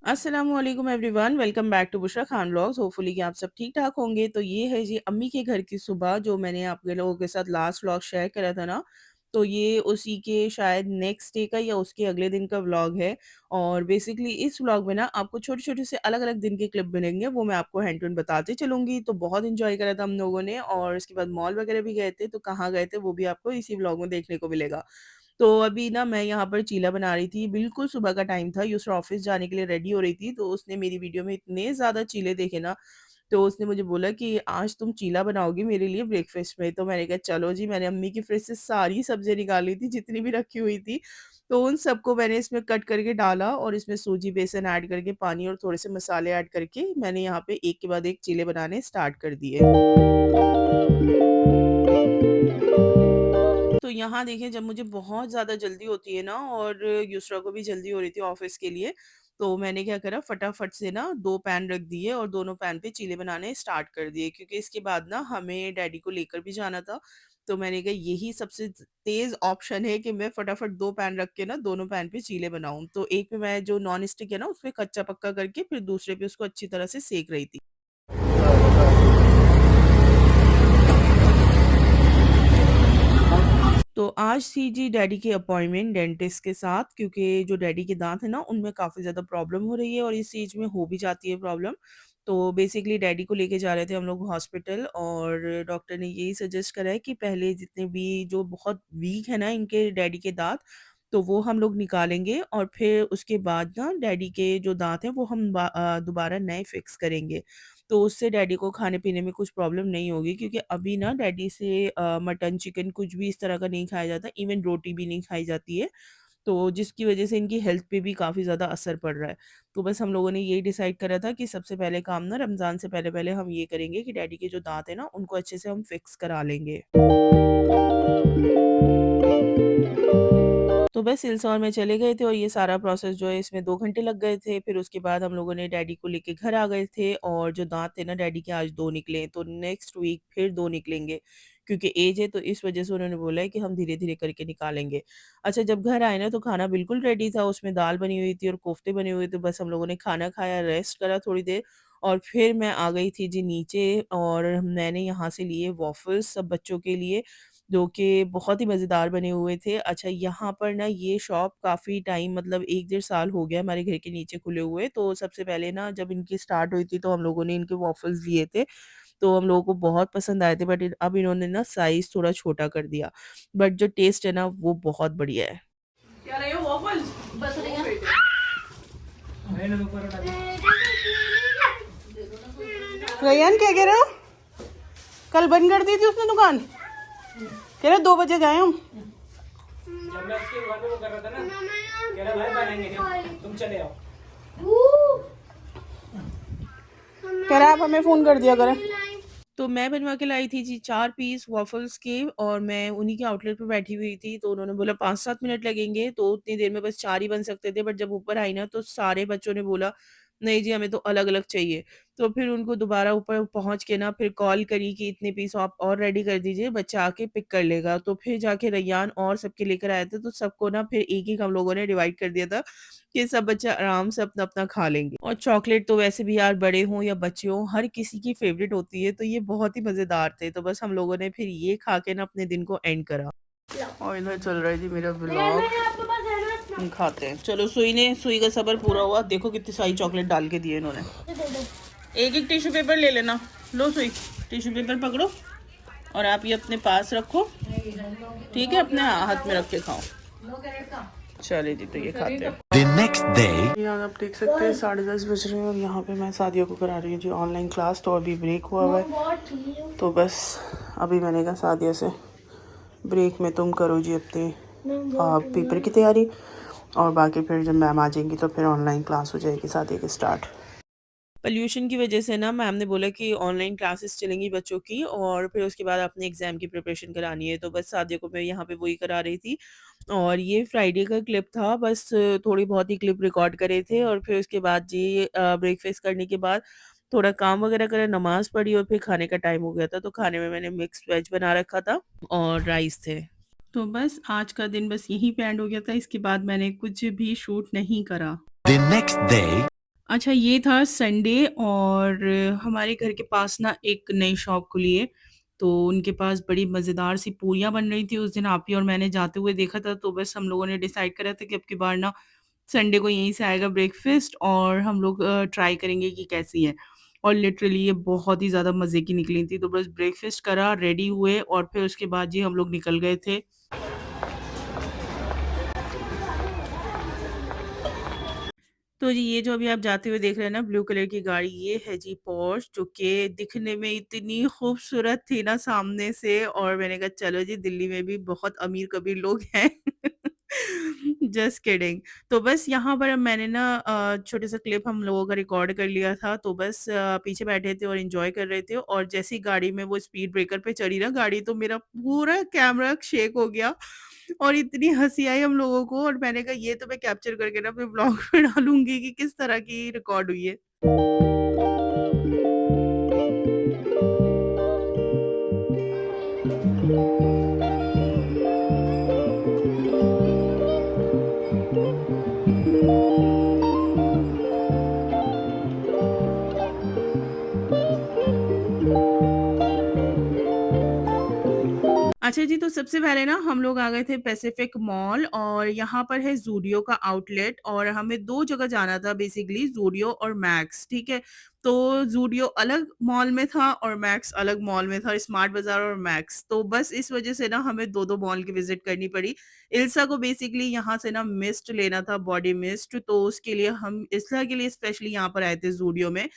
अस्सलामुअलैकुम everyone, welcome back to Bushra Khan vlogs. Hopefully कि आप सब ठीक-ठाक होंगे। तो ये है जी अम्मी के घर की सुबह जो मैंने आपके लोगों के साथ लास्ट व्लॉग शेयर करा था ना, तो ये उसी के शायद नेक्स्ट डे का या उसके अगले दिन का व्लॉग है। और बेसिकली इस व्लॉग में ना आपको छोटे-छोटे से अलग-अलग दिन के क्लिप मिलेंगे, वो मैं आपको हैंड टू हैंड बताती चलूँगी। तो बहुत एन्जॉय करा था हम लोगों ने और इसके बाद मॉल वगैरह भी गए थे, तो कहाँ गए थे वो भी आपको इसी व्लॉग में देखने को मिलेगा। तो अभी ना मैं यहाँ पर चीला बना रही थी, बिल्कुल सुबह का टाइम था, युसरा ऑफ़िस जाने के लिए रेडी हो रही थी, तो उसने मेरी वीडियो में इतने ज़्यादा चीले देखे ना, तो उसने मुझे बोला कि आज तुम चीला बनाओगी मेरे लिए ब्रेकफ़ास्ट में। तो मैंने कहा चलो जी, मैंने अम्मी की फ्रिज से सारी सब्ज़ियाँ निकाली थी, जितनी भी रखी हुई थी, तो उन सबको मैंने इसमें कट करके डाला और इसमें सूजी, बेसन ऐड करके, पानी और थोड़े से मसाले ऐड करके, मैंने यहाँ पे एक के बाद एक चीले बनाने स्टार्ट कर दिए। तो यहाँ देखिए जब मुझे बहुत ज़्यादा जल्दी होती है ना और युसरा को भी जल्दी हो रही थी ऑफ़िस के लिए, तो मैंने क्या करा फटाफट से ना 2 पैन रख दिए और दोनों पैन पे चीले बनाने स्टार्ट कर दिए क्योंकि इसके बाद ना हमें डैडी को लेकर भी जाना था। तो मैंने कहा यही सबसे तेज़ ऑप्शन है कि मैं फटाफट 2 पैन रख के ना दोनों पैन पे चीले बनाऊँ। तो एक पे मैं जो नॉन स्टिक है ना उसपे कच्चा-पक्का करके फिर दूसरे पे उसको अच्छी तरह से सेंक रही थी। तो आज थी जी डैडी की अपॉइंटमेंट डेंटिस्ट के साथ क्योंकि जो डैडी के दाँत हैं ना उनमें काफ़ी ज़्यादा प्रॉब्लम हो रही है और इस एज में हो भी जाती है प्रॉब्लम। तो बेसिकली डैडी को लेके जा रहे थे हम लोग हॉस्पिटल और डॉक्टर ने यही सजेस्ट करा है कि पहले जितने भी जो बहुत वीक है ना इनके डैडी के दाँत, तो वो हम लोग निकालेंगे और फिर उसके बाद ना डैडी के जो दाँत हैं वो हम दोबारा नए फिक्स करेंगे। तो उससे डैडी को खाने-पीने में कुछ प्रॉब्लम नहीं होगी क्योंकि अभी ना डैडी से मटन, चिकन कुछ भी इस तरह का नहीं खाया जाता, इवन रोटी भी नहीं खाई जाती है। तो जिसकी वज़ह से इनकी हेल्थ पे भी काफ़ी ज़्यादा असर पड़ रहा है। तो बस हम लोगों ने यही डिसाइड करा था कि सबसे पहले काम ना रमज़ान से पहले-पहले हम ये करेंगे कि डैडी के जो दाँत हैं ना, उनको अच्छे से हम फिक्स करा लेंगे। तो बस सिलसौर में चले गए थे और ये सारा प्रोसेस जो है इसमें 2 घंटे लग गए थे। फिर उसके बाद हम लोगों ने डैडी को लेके घर आ गए थे और जो दाँत थे ना डैडी के आज 2 निकले, तो नेक्स्ट वीक फिर 2 निकलेंगे। क्योंकि ऐज है तो इस वज़ह से उन्होंने बोला है कि हम धीरे-धीरे करके निकालेंगे। अच्छा जब घर आए ना तो खाना बिल्कुल रेडी था, उसमें दाल बनी हुई थी और कोफ्ते बने हुए थे। बस हम लोगों ने खाना खाया, रेस्ट करा थोड़ी देर और फिर मैं आ गई थी जी नीचे और मैंने यहाँ से लिए वॉफल्स सब बच्चों के लिए जो कि बहुत ही मज़ेदार बने हुए थे। अच्छा यहाँ पर ना ये शॉप काफ़ी टाइम मतलब 1 डेढ़ साल हो गया हमारे घर के नीचे खुले हुए। तो सबसे पहले ना जब इनकी स्टार्ट हुई थी तो हम लोगों ने इनके वॉफल्स लिए थे। तो हम लोगों को बहुत पसंद आए थे बट अब इन्होंने ना साइज़ थोड़ा छोटा कर दिया। बट जो टेस्ट है ना वो बहुत बढ़िया है। क्या रहे हो वॉफल्स? बस रही रैयान क्या कह रहे हो? कल बंद कर दी थी उसने दुकान? कह रहे 2 बजे जाए हम। जब मैं उसके दुकान पे वो कर रहा था ना, कह रहा भाई बनाएंगे क्या? तुम चले आओ। कह रहा आप हमें फ़ोन कर दिया करें। तो मैं बनवा के लाई थी जी 4 पीस वॉफल्स के और मैं उन्हीं के आउटलेट पे बैठी हुई थी, तो उन्होंने बोला 5-7 मिनट लगेंगे, तो उतनी देर में बस 4 ही बन सकते थे, बट जब ऊपर आई ना तो सारे बच्चों ने बोला, नहीं जी हमें तो अलग-अलग चाहिए। तो फिर उनको दोबारा ऊपर पहुँच के ना फिर कॉल करी कि इतने पीस आप और रेडी कर दीजिए, बच्चा आके पिक कर लेगा। तो फिर जाके रैयान और सबके लेकर आए थे, तो सबको ना फिर एक-एक हम लोगों ने डिवाइड कर दिया था कि सब बच्चे आराम से अपना-अपना खा लेंगे। और चॉकलेट तो वैसे भी यार बड़े हों या बच्चे हों, हर किसी की फ़ेवरेट होती है, तो ये बहुत ही मज़ेदार थे। तो बस हम लोगों ने फिर ये खा के ना अपने दिन को एंड करा। और इधर चल रहा है जी मेरा व्लॉग। हम खाते हैं। चलो सुई का सब्र पूरा हुआ। देखो कितनी सारी चॉकलेट डाल के दिए इन्होंने। एक-एक टिश्यू पेपर ले लेना। लो सुई, टिश्यू पेपर पकड़ो और आप ये अपने पास रखो। ठीक है? अपने हाथ में रख के खाओ। चलिए जी, तो ये खाते हैं। The next day यहाँ आप देख सकते हैं 10:30 बज रहे हैं और यहाँ पे मैं सादिया को करा रही हूँ जी ऑनलाइन क्लास। तो अभी ब्रेक हुआ है, तो बस अभी मैंने कहा सादिया से ब्रेक में तुम करो जी अपनी पेपर की तैयारी और बाकी फिर जब मैम आ जाएंगी तो फिर ऑनलाइन क्लास हो जाएगी सादिया की स्टार्ट। पॉल्यूशन की वजह से ना मैम ने बोला कि ऑनलाइन क्लासेस चलेंगी बच्चों की और फिर उसके बाद अपने एग्ज़ाम की प्रिपरेशन करानी है, तो बस सादिया को मैं यहाँ पे वही करा रही थी। और ये फ्राइडे का क्लिप था, बस थोड़ी बहुत ही क्लिप रिकॉर्ड करे थे और फिर उसके बाद जी ब्रेकफ़ास्ट करने के बाद थोड़ा काम वगैरह करा, नमाज़ पढ़ी और फिर खाने का टाइम हो गया था, तो खाने में मैंने मिक्स्ड वेज बना रखा था और राइस थे। तो बस आज का दिन बस यहीं पे एंड हो गया था, इसके बाद मैंने कुछ भी शूट नहीं करा। The next day अच्छा, ये था संडे और हमारे घर के पास ना एक नई शॉप खुली है, तो उनके पास बड़ी मज़ेदार सी पूरियाँ बन रही थी। उस दिन आप ही और मैंने जाते हुए देखा था, तो बस हम लोगों ने डिसाइड करा था कि अब की बार ना संडे को यहीं से आएगा ब्रेकफ़ास्ट और हम लोग ट्राई करेंगे कि कैसी है। और लिटरली ये बहुत ही ज़्यादा मज़े की निकली थी, तो बस ब्रेकफ़ास्ट करा, रेडी हुए और फिर उसके बाद जी हम लोग निकल गए थे। तो जी ये जो अभी आप जाते हुए देख रहे हैं ना ब्लू कलर की गाड़ी, ये है जी पोर्श, जो कि दिखने में इतनी खूबसूरत थी ना सामने से, और मैंने कहा चलो जी दिल्ली में भी बहुत अमीर कबीर लोग हैं। Just kidding. तो बस यहाँ पर अब मैंने ना छोटे सा क्लिप हम लोगों का रिकॉर्ड कर लिया था, तो बस पीछे बैठे थे और एंजॉय कर रहे थे, और जैसे ही गाड़ी में वो स्पीड ब्रेकर पे चढ़ी ना गाड़ी, तो मेरा पूरा कैमरा शेक हो गया और इतनी हँसी आई हम लोगों को, और मैंने कहा ये तो मैं कैप्चर करके ना अपने ब्लॉग में डालूँगी कि किस तरह की रिकॉर्ड हुई है। अच्छा जी, तो सबसे पहले ना हम लोग आ गए थे पैसिफिक मॉल, और यहाँ पर है ज़ूडियो का आउटलेट, और हमें 2 जगह जाना था बेसिकली, ज़ूडियो और मैक्स, ठीक है? तो ज़ूडियो अलग मॉल में था और मैक्स अलग मॉल में था, स्मार्ट बाज़ार और मैक्स। तो बस इस वज़ह से ना हमें 2-2 मॉल की विज़िट करनी पड़ी। इल्सा को बेसिकली यहाँ से ना मिस्ट लेना था, बॉडी मिस्ट, तो उसके लिए हम इल्सा के लिए स्पेशली यहाँ पर आए थे ज़ूडियो में।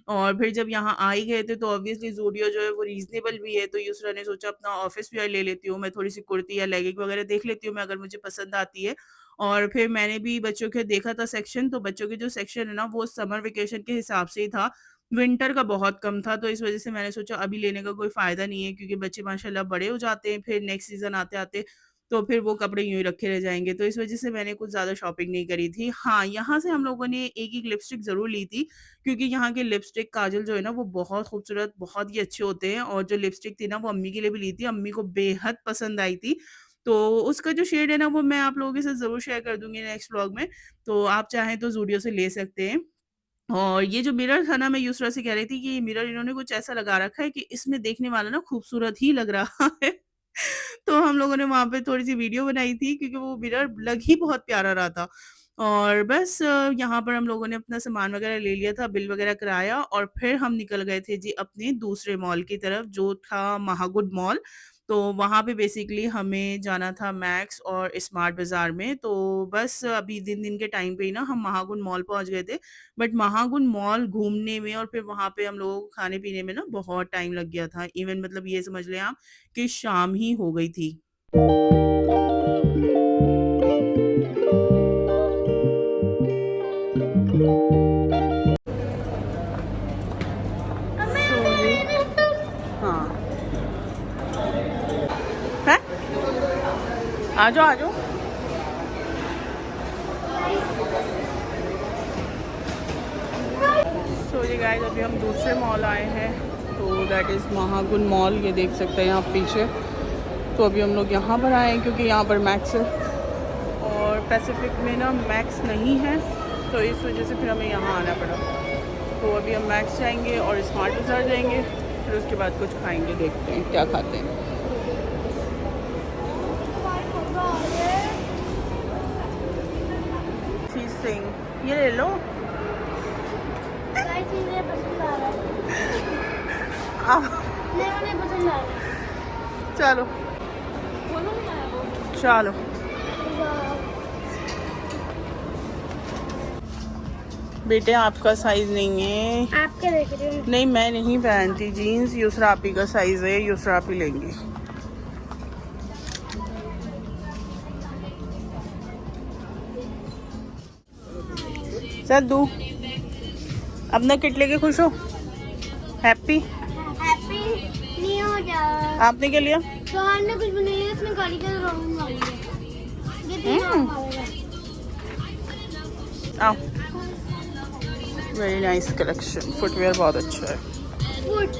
और फिर जब यहाँ आ ही गए थे, तो ऑब्वियसली ज़ूडियो जो है वो रीज़नेबल भी है, तो युसरा ने सोचा अपना ऑफ़िस वियर ले लेती हूँ, मैं थोड़ी-सी कुर्ती या लेगिंग वगैरह देख लेती हूँ मैं, अगर मुझे पसंद आती है। और फिर मैंने भी बच्चों के देखा था सेक्शन, तो बच्चों के जो सेक्शन है ना वो समर वेकेशन के हिसाब से ही था, विंटर का बहुत कम था, तो इस वज़ह से मैंने सोचा अभी लेने का कोई फ़ायदा नहीं है, क्योंकि बच्चे माशाल्लाह बड़े हो जाते हैं, फिर नेक्स्ट सीज़न आते-आते तो फिर वो कपड़े यूँ ही रखे रह जाएँगे, तो इस वज़ह से मैंने कुछ ज़्यादा शॉपिंग नहीं करी थी। हाँ, यहाँ से हम लोगों ने एक-एक लिपस्टिक ज़रूर ली थी, क्योंकि यहाँ के लिपस्टिक, काजल जो है ना वो बहुत खूबसूरत, बहुत ही अच्छे होते हैं, और जो लिपस्टिक थी ना वो अम्मी के लिए भी ली थी, अम्मी को बेहद पसंद आई थी। तो उसका जो शेड है ना वो मैं आप लोगों के साथ ज़रूर शेयर कर दूँगी नेक्स्ट व्लॉग में, तो आप चाहें तो ज़ूडियो से ले सकते हैं। और ये जो मिरर था ना, मैं युसरा से कह रही थी कि ये मिरर इन्होंने कुछ ऐसा लगा रखा है कि इसमें देखने वाला ना खूबसूरत ही लग रहा है। तो हम लोगों ने वहाँ पे थोड़ी-सी वीडियो बनाई थी, क्योंकि वो मिरर लग ही बहुत प्यारा रहा था। और बस यहाँ पर हम लोगों ने अपना सामान वगैरह ले लिया था, बिल वगैरह कराया, और फिर हम निकल गए थे जी अपने दूसरे मॉल की तरफ, जो था महागुड मॉल। तो वहाँ पे बेसिकली हमें जाना था मैक्स और स्मार्ट बाज़ार में, तो बस अभी दिन-दिन के टाइम पे ही ना हम महागुड मॉल पहुँच गए थे। बट महागुन मॉल घूमने में और फिर वहाँ पे हम लोगों को खाने-पीने में ना बहुत टाइम लग गया था। इवन मतलब ये समझ लें आप कि शाम ही हो गई थी। सो जी हाँ। हैं? आ जाओ, आ जाओ। सो जी गाइस, अभी हम दूसरे मॉल आए हैं, तो दैट इज़ महागुन मॉल, ये देख सकते हैं आप पीछे। तो अभी हम लोग यहाँ पर आए हैं क्योंकि यहाँ पर मैक्स है, और पैसिफिक में ना मैक्स नहीं है, तो इस वजह से फिर हमें यहाँ आना पड़ा। तो अभी हम मैक्स जाएंगे और स्मार्ट बाज़ार जाएंगे, फिर उसके बाद कुछ खाएंगे, देखते हैं क्या खाते हैं। चीज़ सिंह ये ले लो। नहीं पसंद आ रहा। चलो चलो। बेटे आपका साइज नहीं है। आप क्या देख रहे हो? नहीं, मैं नहीं पहनती जीन्स, युसरा आपी का साइज है, युसरा आपी लेंगी। सद्दू अपना किट लेके खुश हो? हैप्पी? हैप्पी नहीं हो जा। आपने क्या लिया? सोहन ने कुछ भी नहीं लिया, इसने गाड़ी का राउंड मार लिया। ये तीन राउंड मारेगा। आओ, वेरी नाइस कलेक्शन, फुटवेयर बहुत अच्छा है। फुट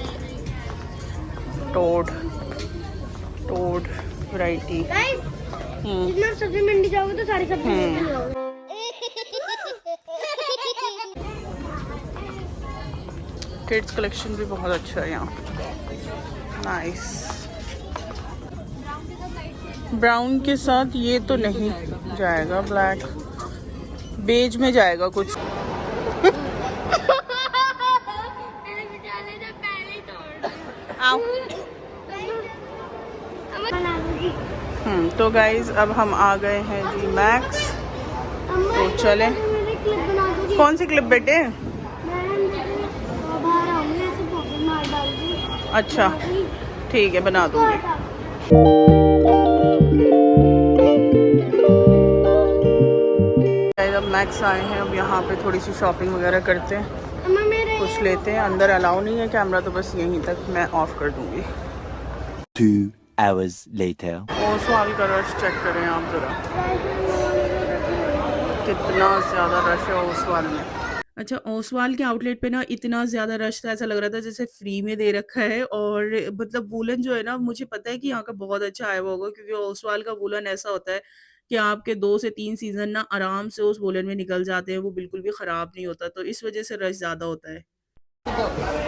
टोड टोड वैरायटी। गाइस, जितना सब्जी मंडी जाओगे तो सारी सब्जी लेके जाओगे। किड्स कलेक्शन भी बहुत अच्छा है यहाँ पे। नाइस। ब्राउन के साथ ये तो नहीं जाएगा, ब्लैक बेज में जाएगा कुछ। मैंने बेचारे ने पहले ही तोड़ दिया। आओ। बना दूंगी। तो गाइज अब हम आ गए हैं जी मैक्स, तो चले। मेरे क्लिप बना दूंगी। कौन सी क्लिप बेटे? मैं बाहर आऊंगी, ऐसे पॉकेट मार डालूंगी। अच्छा ठीक है, बना दूंगी। गाइस अब मैक्स आए हैं, अब यहाँ पे थोड़ी सी शॉपिंग वगैरह करते हैं, अम्मा मेरे कुछ लेते हैं। अंदर अलाउ नहीं है कैमरा, तो बस यहीं तक मैं ऑफ कर दूंगी। 2 hours later. ओसवाल का रश चेक करें आप जरा, कितना ज़्यादा रश है ओसवाल में। अच्छा, ओसवाल के आउटलेट पे ना इतना ज़्यादा रश था, ऐसा लग रहा था जैसे फ्री में दे रखा है। और मतलब वूलन जो है ना, मुझे पता है कि यहाँ का बहुत अच्छा आया हुआ होगा, क्योंकि ओसवाल का वूलन ऐसा होता है कि आपके 2 से 3 सीज़न ना आराम से उस वूलन में निकल जाते हैं, वो बिल्कुल भी ख़राब नहीं होता, तो इस वज़ह से रश ज़्यादा होता है।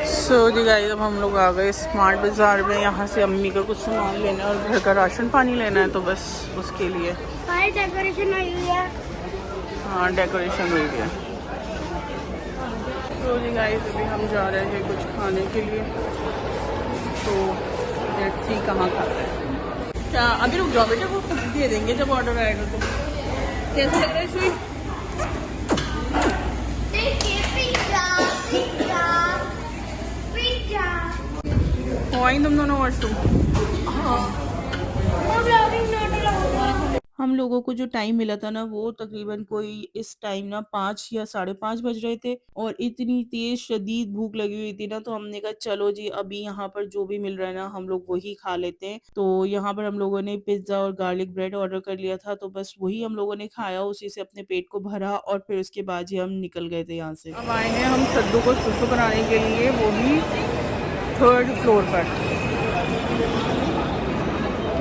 सो जी गाइस अब हम लोग आ गए स्मार्ट बाज़ार में, यहाँ से अम्मी का कुछ सामान लेना है और घर का राशन पानी लेना है, तो बस उसके लिए। सारी डेकोरेशन हुई हुई है। हाँ डेकोरेशन हुई है। तो जी गाइस अभी हम जा रहे हैं कुछ खाने के लिए, तो लेट्स सी कहाँ खाते हैं। क्या अभी रुक जाओ बेटा, वो दे देंगे जब ऑर्डर आएगा तो। कैसा लग रहा है स्वीट? देखिए पिज्जा पिज्जा पिज्जा। हो आई तुम दोनों वॉशरूम? हम लोगों को जो टाइम मिला था ना, वो तकरीबन कोई इस टाइम ना 5 या 5:30 बज रहे थे, और इतनी तेज शदीद भूख लगी हुई थी ना, तो हमने कहा चलो जी अभी यहाँ पर जो भी मिल रहा है ना हम लोग वही खा लेते हैं। तो यहाँ पर हम लोगों ने पिज्ज़ा और गार्लिक ब्रेड ऑर्डर कर लिया था, तो बस वही हम लोगों ने खाया, उसी से अपने पेट को भरा और फिर उसके बाद ही हम निकल गए थे यहाँ से। अब आए हैं हम सद्दू को सुसु कराने के लिए, वो भी 3rd फ्लोर पर।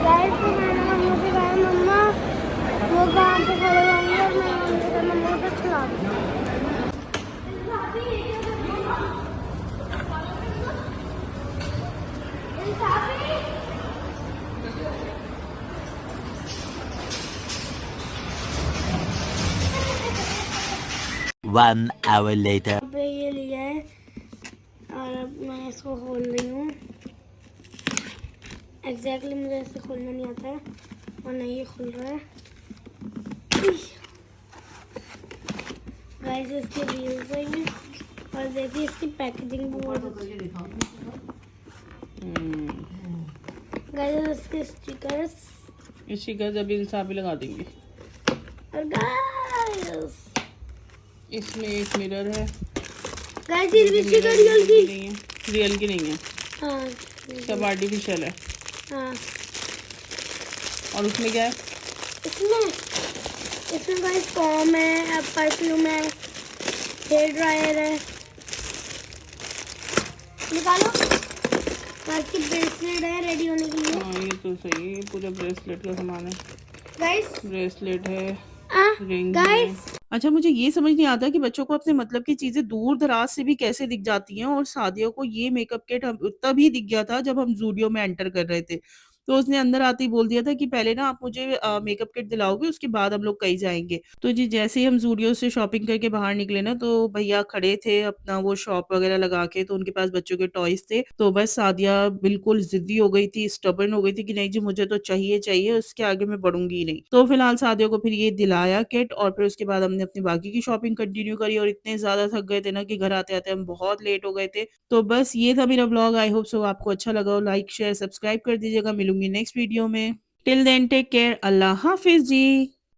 गाइस को मैंने मम्मा से कहा मम्मा वो गांव पे खड़े होंगे और मैं उनसे मम्मा को खिला दूंगी। 1 hour later. पे ये लिया है और अब मैं इसको खोल रही हूँ। एग्जैक्टली मुझे ऐसे खोलना नहीं आता है और नहीं ये खुल रहा है। गाइस इसके व्यूज है ये, और देखिए इसकी पैकेजिंग बहुत अच्छी है। गाइस इसके स्टिकर्स, इसी का जब इंसान भी लगा देंगे। और गाइस इसमें एक मिरर है। गाइस ये भी स्टिकर रियल की नहीं है, रियल की नहीं है, हाँ सब आर्टिफिशियल है। हाँ। और उसमें क्या है? इसमें गाइस कॉम है, परफ्यूम है, हेयर ड्रायर है। निकालो। इसकी ब्रेसलेट है रेडी होने के लिए। हाँ ये तो सही है, पूरा ब्रेसलेट का सामान है। गाइस ब्रेसलेट है, रिंग गाइस है। अच्छा मुझे ये समझ नहीं आता कि बच्चों को अपने मतलब की चीजें दूर दराज से भी कैसे दिख जाती हैं, और सादिया को ये मेकअप किट तभी दिख गया था जब हम जूडियो में एंटर कर रहे थे, तो उसने अंदर आते ही बोल दिया था कि पहले ना आप मुझे मेकअप किट दिलाओगे, उसके बाद हम लोग कहीं जाएंगे। तो जी जैसे ही हम जूडियो से शॉपिंग करके बाहर निकले ना, तो भैया खड़े थे अपना वो शॉप वगैरह लगा के, तो उनके पास बच्चों के टॉयज थे। तो बस सादिया बिल्कुल जिद्दी हो गई थी, स्टबर्न हो गई थी कि नहीं जी मुझे तो चाहिए चाहिए, उसके आगे मैं बढ़ूंगी ही नहीं। तो फिलहाल सादिया को फिर ये दिलाया किट, और फिर उसके बाद हमने अपनी बाकी की शॉपिंग कंटिन्यू करी, और इतने ज्यादा थक गए थे ना कि घर आते आते हम बहुत लेट हो गए थे। तो बस ये था मेरा ब्लॉग। आई होप सो आपको अच्छा लगा हो। लाइक शेयर सब्सक्राइब कर दीजिएगा। मिलूंगी नेक्स्ट वीडियो में। Till then take care. अल्लाह हाफिज जी।